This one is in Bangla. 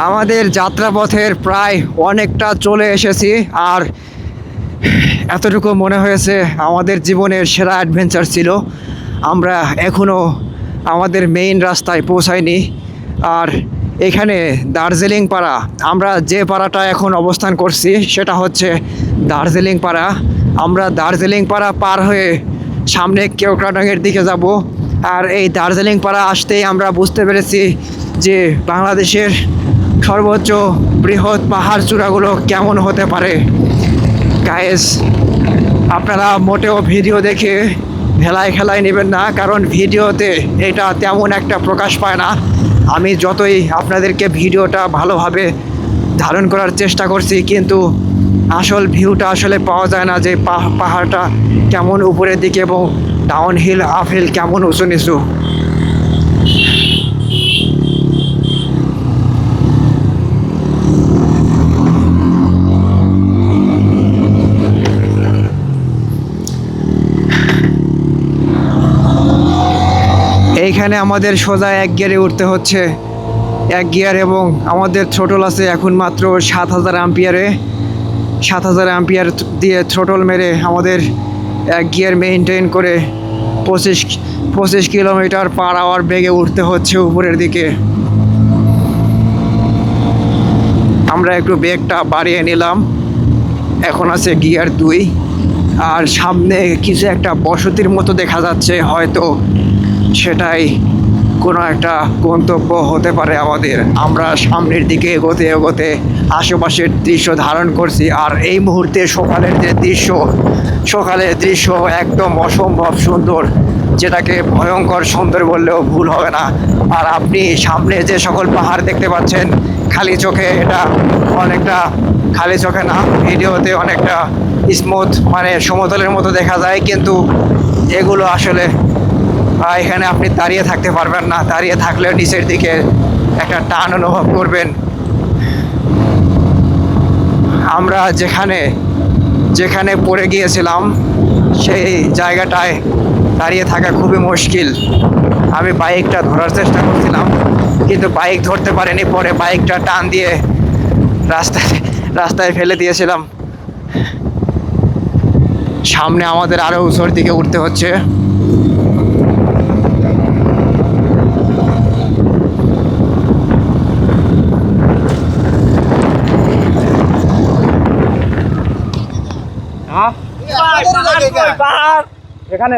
আমাদের যাত্রাপথের প্রায় অনেকটা চলে এসেছি, আর এতটুকু মনে হয়েছে আমাদের জীবনের সেরা অ্যাডভেঞ্চার ছিল। আমরা এখনও আমাদের মেইন রাস্তায় পৌঁছাইনি। আর এখানে দার্জিলিং পাড়া, আমরা যে পাড়াটা এখন অবস্থান করছি সেটা হচ্ছে দার্জিলিং পাড়া। আমরা দার্জিলিং পাড়া পার হয়ে সামনে কেওক্রাডাঙের দিকে যাব। আর এই দার্জিলিং পাড়া আসতেই আমরা বুঝতে পেরেছি যে বাংলাদেশের সর্বোচ্চ বৃহৎ পাহাড় চূড়াগুলো কেমন হতে পারে। গাইস, আপনারা মোটেও ভিডিও দেখে খেলায় নেবেন না, কারণ ভিডিওতে এটা তেমন একটা প্রকাশ পায় না। আমি যতই আপনাদেরকে ভিডিওটা ভালোভাবে ধারণ করার চেষ্টা করছি, কিন্তু আসল ভিউটা আসলে পাওয়া যায় না, যে পাহাড়টা কেমন উপরের দিকে এবং ডাউন হিল আপ হিল কেমন উঁচু নিচু। এইখানে আমাদের সোজা এক গিয়ারে উঠতে হচ্ছে, এক গিয়ার, এবং আমাদের থ্রোটল আছে এখন মাত্র 7000 অ্যাম্পিয়ারে। 7000 অ্যাম্পিয়ার দিয়ে থ্রোটল মেরে আমাদের এক গিয়ার মেনটেন করে 25 কিলোমিটার পার আওয়ার বেগে উঠতে হচ্ছে উপরের দিকে। আমরা একটু বেগটা বাড়িয়ে নিলাম, এখন আছে গিয়ার 2। আর সামনে কিছু একটা বসতির মতো দেখা যাচ্ছে, হয়তো সেটাই কোনো একটা গন্তব্য হতে পারে আমাদের। আমরা সামনের দিকে এগোতে এগোতে আশেপাশের দৃশ্য ধারণ করছি। আর এই মুহূর্তে সকালের দৃশ্য একদম অসম্ভব সুন্দর, যেটাকে ভয়ঙ্কর সুন্দর বললেও ভুল হবে না। আর আপনি সামনে যে সকল পাহাড় দেখতে পাচ্ছেন, খালি চোখে এটা অনেকটা, খালি চোখে না, ভিডিওতে অনেকটা স্মুথ, মানে সমতলের মতো দেখা যায়, কিন্তু এগুলো আসলে এখানে আপনি দাঁড়িয়ে থাকতে পারবেন না। দাঁড়িয়ে থাকলেও নিচের দিকে একটা টান অনুভব করবেন। আমরা যেখানে পড়ে গিয়েছিলাম সেই জায়গাটায় দাঁড়িয়ে থাকা খুবই মুশকিল। আমি বাইকটা ধরার চেষ্টা করছিলাম, কিন্তু বাইক ধরতে পারিনি। পরে বাইকটা টান দিয়ে রাস্তায় ফেলে দিয়েছিলাম। সামনে আমাদের আরও উঁচুর দিকে উঠতে হচ্ছে। এখানে